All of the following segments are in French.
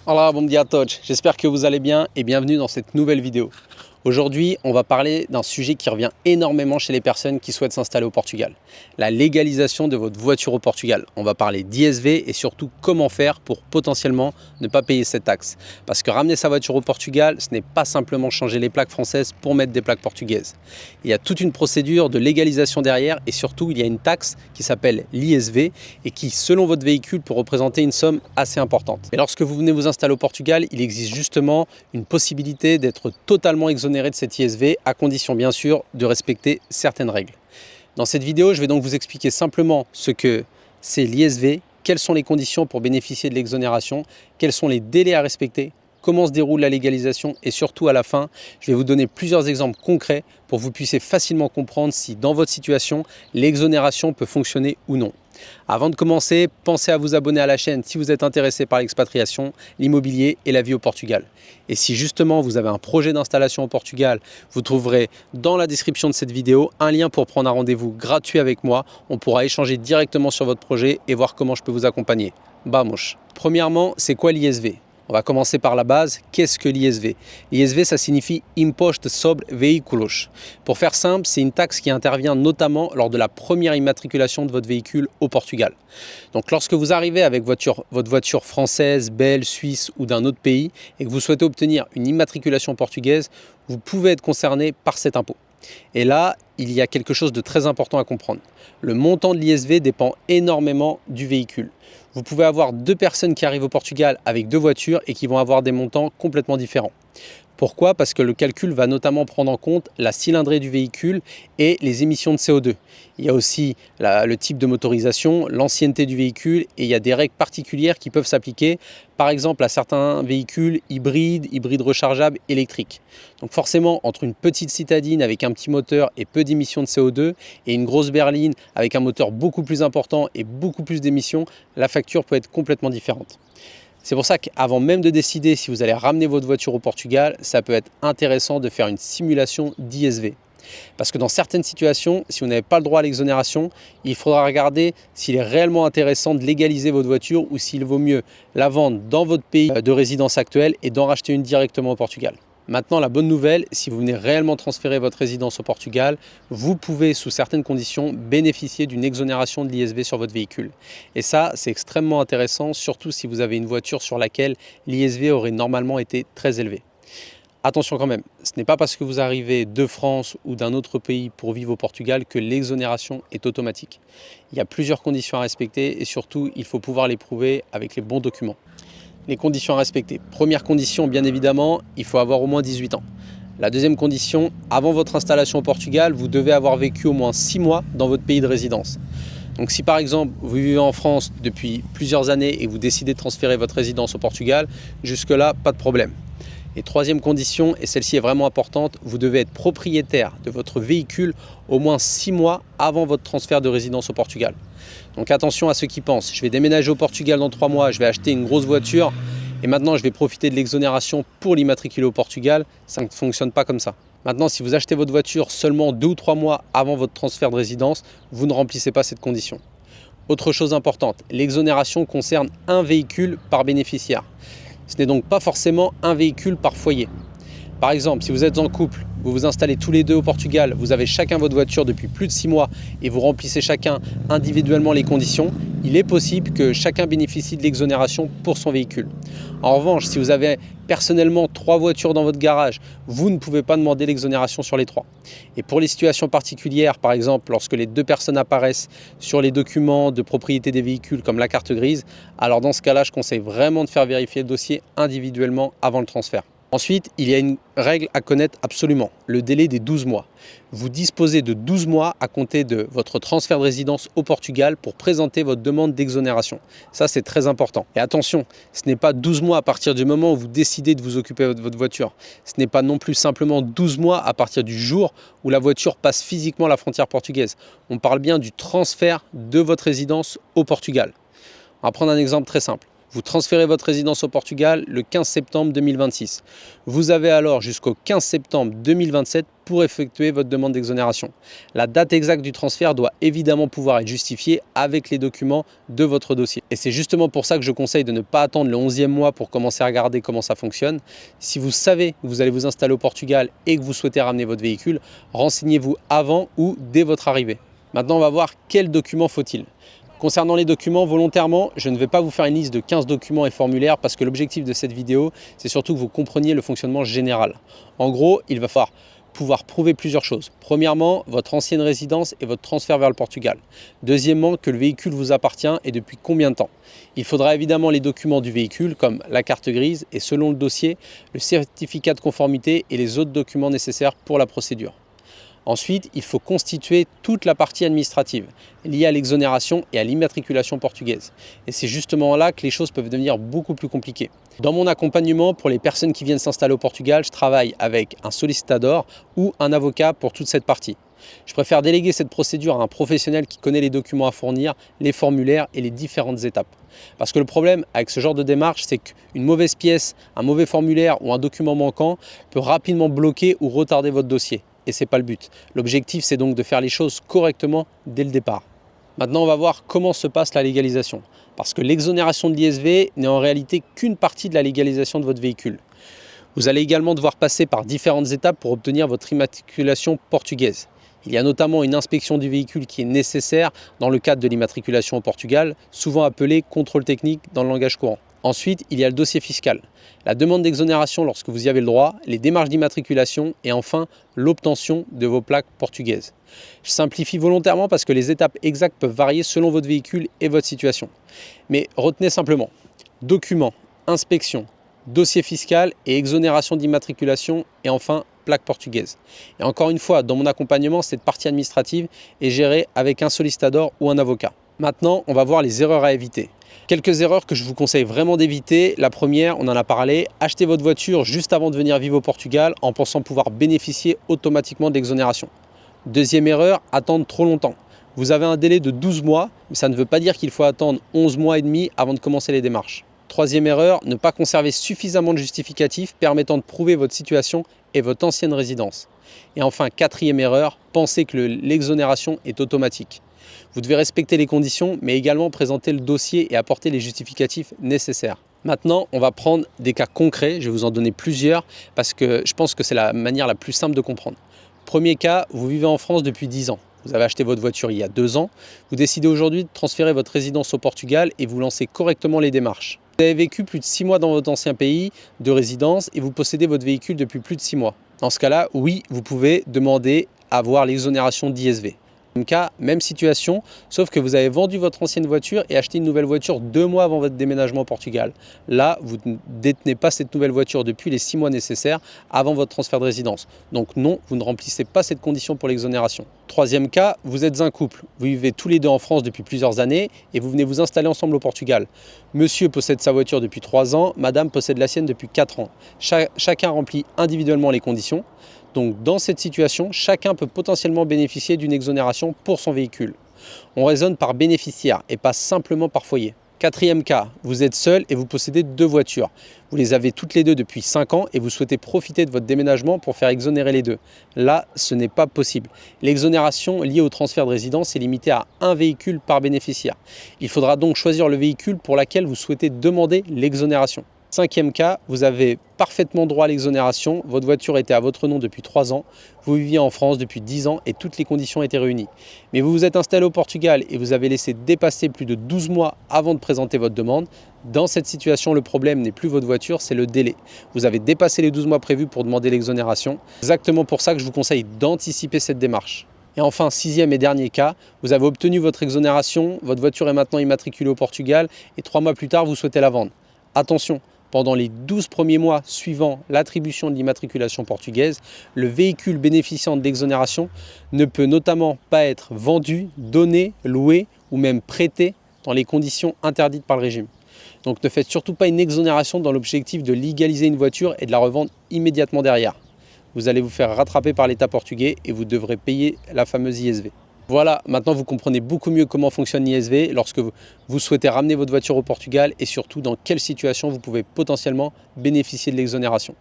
Olá, bom dia a todos. J'espère que vous allez bien et bienvenue dans cette nouvelle vidéo. Aujourd'hui, on va parler d'un sujet qui revient énormément chez les personnes qui souhaitent s'installer au Portugal. La légalisation de votre voiture au Portugal. On va parler d'ISV et surtout comment faire pour potentiellement ne pas payer cette taxe. Parce que ramener sa voiture au Portugal, ce n'est pas simplement changer les plaques françaises pour mettre des plaques portugaises. Il y a toute une procédure de légalisation derrière et surtout, il y a une taxe qui s'appelle l'ISV et qui, selon votre véhicule, peut représenter une somme assez importante. Et lorsque vous venez vous installer au Portugal, il existe justement une possibilité d'être totalement exonéré de cette ISV, à condition bien sûr de respecter certaines règles. Dans cette vidéo, je vais donc vous expliquer simplement ce que c'est l'ISV, quelles sont les conditions pour bénéficier de l'exonération, quels sont les délais à respecter, comment se déroule la légalisation et surtout à la fin, je vais vous donner plusieurs exemples concrets pour que vous puissiez facilement comprendre si dans votre situation, l'exonération peut fonctionner ou non. Avant de commencer, pensez à vous abonner à la chaîne si vous êtes intéressé par l'expatriation, l'immobilier et la vie au Portugal. Et si justement vous avez un projet d'installation au Portugal, vous trouverez dans la description de cette vidéo un lien pour prendre un rendez-vous gratuit avec moi. On pourra échanger directement sur votre projet et voir comment je peux vous accompagner. Vamos! Premièrement, c'est quoi l'ISV ? On va commencer par la base. Qu'est-ce que l'ISV? L'ISV, ça signifie Imposto sobre Veículos. Pour faire simple, c'est une taxe qui intervient notamment lors de la première immatriculation de votre véhicule au Portugal. Donc lorsque vous arrivez avec votre voiture française, belge, suisse ou d'un autre pays et que vous souhaitez obtenir une immatriculation portugaise, vous pouvez être concerné par cet impôt. Et là, il y a quelque chose de très important à comprendre. Le montant de l'ISV dépend énormément du véhicule. Vous pouvez avoir deux personnes qui arrivent au Portugal avec deux voitures et qui vont avoir des montants complètement différents. Pourquoi? Parce que le calcul va notamment prendre en compte la cylindrée du véhicule et les émissions de CO2. Il y a aussi le type de motorisation, l'ancienneté du véhicule et il y a des règles particulières qui peuvent s'appliquer, par exemple à certains véhicules hybrides rechargeables électriques. Donc forcément, entre une petite citadine avec un petit moteur et peu d'émissions de CO2 et une grosse berline avec un moteur beaucoup plus important et beaucoup plus d'émissions, la facture peut être complètement différente. C'est pour ça qu'avant même de décider si vous allez ramener votre voiture au Portugal, ça peut être intéressant de faire une simulation d'ISV. Parce que dans certaines situations, si vous n'avez pas le droit à l'exonération, il faudra regarder s'il est réellement intéressant de légaliser votre voiture ou s'il vaut mieux la vendre dans votre pays de résidence actuelle et d'en racheter une directement au Portugal. Maintenant, la bonne nouvelle, si vous venez réellement transférer votre résidence au Portugal, vous pouvez, sous certaines conditions, bénéficier d'une exonération de l'ISV sur votre véhicule. Et ça, c'est extrêmement intéressant, surtout si vous avez une voiture sur laquelle l'ISV aurait normalement été très élevé. Attention quand même, ce n'est pas parce que vous arrivez de France ou d'un autre pays pour vivre au Portugal que l'exonération est automatique. Il y a plusieurs conditions à respecter et surtout, il faut pouvoir les prouver avec les bons documents. Les conditions à respecter. Première condition, bien évidemment, il faut avoir au moins 18 ans. La deuxième condition, avant votre installation au Portugal, vous devez avoir vécu au moins 6 mois dans votre pays de résidence. Donc si par exemple, vous vivez en France depuis plusieurs années et vous décidez de transférer votre résidence au Portugal, jusque-là, pas de problème. Et troisième condition, et celle-ci est vraiment importante, vous devez être propriétaire de votre véhicule au moins 6 mois avant votre transfert de résidence au Portugal. Donc attention à ceux qui pensent, je vais déménager au Portugal dans 3 mois, je vais acheter une grosse voiture et maintenant je vais profiter de l'exonération pour l'immatriculer au Portugal. Ça ne fonctionne pas comme ça. Maintenant, si vous achetez votre voiture seulement 2 ou 3 mois avant votre transfert de résidence, vous ne remplissez pas cette condition. Autre chose importante, l'exonération concerne un véhicule par bénéficiaire. Ce n'est donc pas forcément un véhicule par foyer. Par exemple, si vous êtes en couple, vous vous installez tous les deux au Portugal, vous avez chacun votre voiture depuis plus de 6 mois et vous remplissez chacun individuellement les conditions, il est possible que chacun bénéficie de l'exonération pour son véhicule. En revanche, si vous avez personnellement 3 voitures dans votre garage, vous ne pouvez pas demander l'exonération sur les 3. Et pour les situations particulières, par exemple lorsque les 2 personnes apparaissent sur les documents de propriété des véhicules comme la carte grise, alors dans ce cas-là, je conseille vraiment de faire vérifier le dossier individuellement avant le transfert. Ensuite, il y a une règle à connaître absolument, le délai des 12 mois. Vous disposez de 12 mois à compter de votre transfert de résidence au Portugal pour présenter votre demande d'exonération. Ça, c'est très important. Et attention, ce n'est pas 12 mois à partir du moment où vous décidez de vous occuper de votre voiture. Ce n'est pas non plus simplement 12 mois à partir du jour où la voiture passe physiquement la frontière portugaise. On parle bien du transfert de votre résidence au Portugal. On va prendre un exemple très simple. Vous transférez votre résidence au Portugal le 15 septembre 2026. Vous avez alors jusqu'au 15 septembre 2027 pour effectuer votre demande d'exonération. La date exacte du transfert doit évidemment pouvoir être justifiée avec les documents de votre dossier. Et c'est justement pour ça que je conseille de ne pas attendre le 11e mois pour commencer à regarder comment ça fonctionne. Si vous savez que vous allez vous installer au Portugal et que vous souhaitez ramener votre véhicule, renseignez-vous avant ou dès votre arrivée. Maintenant, on va voir quels documents faut-il. Concernant les documents, volontairement, je ne vais pas vous faire une liste de 15 documents et formulaires parce que l'objectif de cette vidéo, c'est surtout que vous compreniez le fonctionnement général. En gros, il va falloir pouvoir prouver plusieurs choses. Premièrement, votre ancienne résidence et votre transfert vers le Portugal. Deuxièmement, que le véhicule vous appartient et depuis combien de temps. Il faudra évidemment les documents du véhicule comme la carte grise et selon le dossier, le certificat de conformité et les autres documents nécessaires pour la procédure. Ensuite, il faut constituer toute la partie administrative liée à l'exonération et à l'immatriculation portugaise. Et c'est justement là que les choses peuvent devenir beaucoup plus compliquées. Dans mon accompagnement, pour les personnes qui viennent s'installer au Portugal, je travaille avec un solicitador ou un avocat pour toute cette partie. Je préfère déléguer cette procédure à un professionnel qui connaît les documents à fournir, les formulaires et les différentes étapes. Parce que le problème avec ce genre de démarche, c'est qu'une mauvaise pièce, un mauvais formulaire ou un document manquant peut rapidement bloquer ou retarder votre dossier. Et ce n'est pas le but. L'objectif, c'est donc de faire les choses correctement dès le départ. Maintenant, on va voir comment se passe la légalisation. Parce que l'exonération de l'ISV n'est en réalité qu'une partie de la légalisation de votre véhicule. Vous allez également devoir passer par différentes étapes pour obtenir votre immatriculation portugaise. Il y a notamment une inspection du véhicule qui est nécessaire dans le cadre de l'immatriculation au Portugal, souvent appelée contrôle technique dans le langage courant. Ensuite, il y a le dossier fiscal, la demande d'exonération lorsque vous y avez le droit, les démarches d'immatriculation et enfin l'obtention de vos plaques portugaises. Je simplifie volontairement parce que les étapes exactes peuvent varier selon votre véhicule et votre situation. Mais retenez simplement, documents, inspection, dossier fiscal et exonération d'immatriculation et enfin plaque portugaise. Et encore une fois, dans mon accompagnement, cette partie administrative est gérée avec un solicitador ou un avocat. Maintenant, on va voir les erreurs à éviter. Quelques erreurs que je vous conseille vraiment d'éviter. La première, on en a parlé, achetez votre voiture juste avant de venir vivre au Portugal en pensant pouvoir bénéficier automatiquement de l'exonération. Deuxième erreur, attendre trop longtemps. Vous avez un délai de 12 mois, mais ça ne veut pas dire qu'il faut attendre 11 mois et demi avant de commencer les démarches. Troisième erreur, ne pas conserver suffisamment de justificatifs permettant de prouver votre situation et votre ancienne résidence. Et enfin, quatrième erreur, pensez que l'exonération est automatique. Vous devez respecter les conditions, mais également présenter le dossier et apporter les justificatifs nécessaires. Maintenant, on va prendre des cas concrets, je vais vous en donner plusieurs, parce que je pense que c'est la manière la plus simple de comprendre. Premier cas, vous vivez en France depuis 10 ans. Vous avez acheté votre voiture il y a 2 ans. Vous décidez aujourd'hui de transférer votre résidence au Portugal et vous lancez correctement les démarches. Vous avez vécu plus de 6 mois dans votre ancien pays de résidence et vous possédez votre véhicule depuis plus de 6 mois. Dans ce cas-là, oui, vous pouvez demander à avoir l'exonération d'ISV. Même cas, même situation, sauf que vous avez vendu votre ancienne voiture et acheté une nouvelle voiture 2 mois avant votre déménagement au Portugal. Là, vous ne détenez pas cette nouvelle voiture depuis les 6 mois nécessaires avant votre transfert de résidence. Donc non, vous ne remplissez pas cette condition pour l'exonération. Troisième cas, vous êtes un couple. Vous vivez tous les deux en France depuis plusieurs années et vous venez vous installer ensemble au Portugal. Monsieur possède sa voiture depuis 3 ans, madame possède la sienne depuis 4 ans. Chacun remplit individuellement les conditions. Donc dans cette situation, chacun peut potentiellement bénéficier d'une exonération pour son véhicule. On raisonne par bénéficiaire et pas simplement par foyer. Quatrième cas, vous êtes seul et vous possédez 2 voitures. Vous les avez toutes les deux depuis 5 ans et vous souhaitez profiter de votre déménagement pour faire exonérer les deux. Là, ce n'est pas possible. L'exonération liée au transfert de résidence est limitée à 1 véhicule par bénéficiaire. Il faudra donc choisir le véhicule pour lequel vous souhaitez demander l'exonération. Cinquième cas, vous avez parfaitement droit à l'exonération, votre voiture était à votre nom depuis 3 ans, vous viviez en France depuis 10 ans et toutes les conditions étaient réunies. Mais vous vous êtes installé au Portugal et vous avez laissé dépasser plus de 12 mois avant de présenter votre demande. Dans cette situation, le problème n'est plus votre voiture, c'est le délai. Vous avez dépassé les 12 mois prévus pour demander l'exonération. Exactement pour ça que je vous conseille d'anticiper cette démarche. Et enfin, 6e et dernier cas, vous avez obtenu votre exonération, votre voiture est maintenant immatriculée au Portugal et 3 mois plus tard, vous souhaitez la vendre. Attention, pendant les 12 premiers mois suivant l'attribution de l'immatriculation portugaise, le véhicule bénéficiant de l'exonération ne peut notamment pas être vendu, donné, loué ou même prêté dans les conditions interdites par le régime. Donc ne faites surtout pas une exonération dans l'objectif de légaliser une voiture et de la revendre immédiatement derrière. Vous allez vous faire rattraper par l'État portugais et vous devrez payer la fameuse ISV. Voilà, maintenant vous comprenez beaucoup mieux comment fonctionne l'ISV lorsque vous souhaitez ramener votre voiture au Portugal et surtout dans quelle situation vous pouvez potentiellement bénéficier de l'exonération.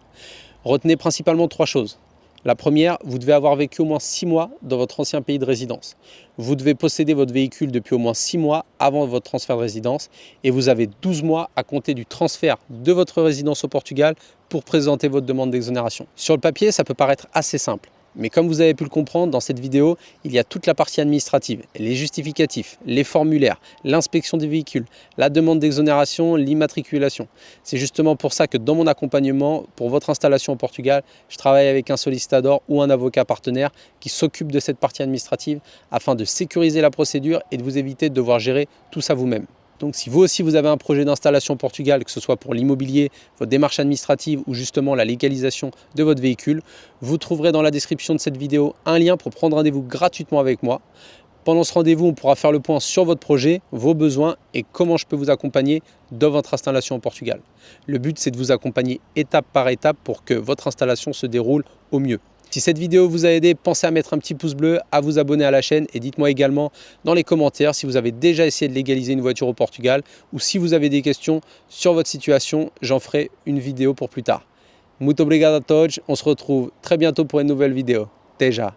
Retenez principalement 3 choses. La première, vous devez avoir vécu au moins 6 mois dans votre ancien pays de résidence. Vous devez posséder votre véhicule depuis au moins 6 mois avant votre transfert de résidence et vous avez 12 mois à compter du transfert de votre résidence au Portugal pour présenter votre demande d'exonération. Sur le papier, ça peut paraître assez simple. Mais comme vous avez pu le comprendre, dans cette vidéo, il y a toute la partie administrative, les justificatifs, les formulaires, l'inspection des véhicules, la demande d'exonération, l'immatriculation. C'est justement pour ça que dans mon accompagnement pour votre installation au Portugal, je travaille avec un sollicitador ou un avocat partenaire qui s'occupe de cette partie administrative afin de sécuriser la procédure et de vous éviter de devoir gérer tout ça vous-même. Donc si vous aussi vous avez un projet d'installation au Portugal, que ce soit pour l'immobilier, votre démarche administrative ou justement la légalisation de votre véhicule, vous trouverez dans la description de cette vidéo un lien pour prendre rendez-vous gratuitement avec moi. Pendant ce rendez-vous, on pourra faire le point sur votre projet, vos besoins et comment je peux vous accompagner dans votre installation au Portugal. Le but, c'est de vous accompagner étape par étape pour que votre installation se déroule au mieux. Si cette vidéo vous a aidé, pensez à mettre un petit pouce bleu, à vous abonner à la chaîne et dites-moi également dans les commentaires si vous avez déjà essayé de légaliser une voiture au Portugal ou si vous avez des questions sur votre situation, j'en ferai une vidéo pour plus tard. Muito obrigado a todos, on se retrouve très bientôt pour une nouvelle vidéo. Déjà.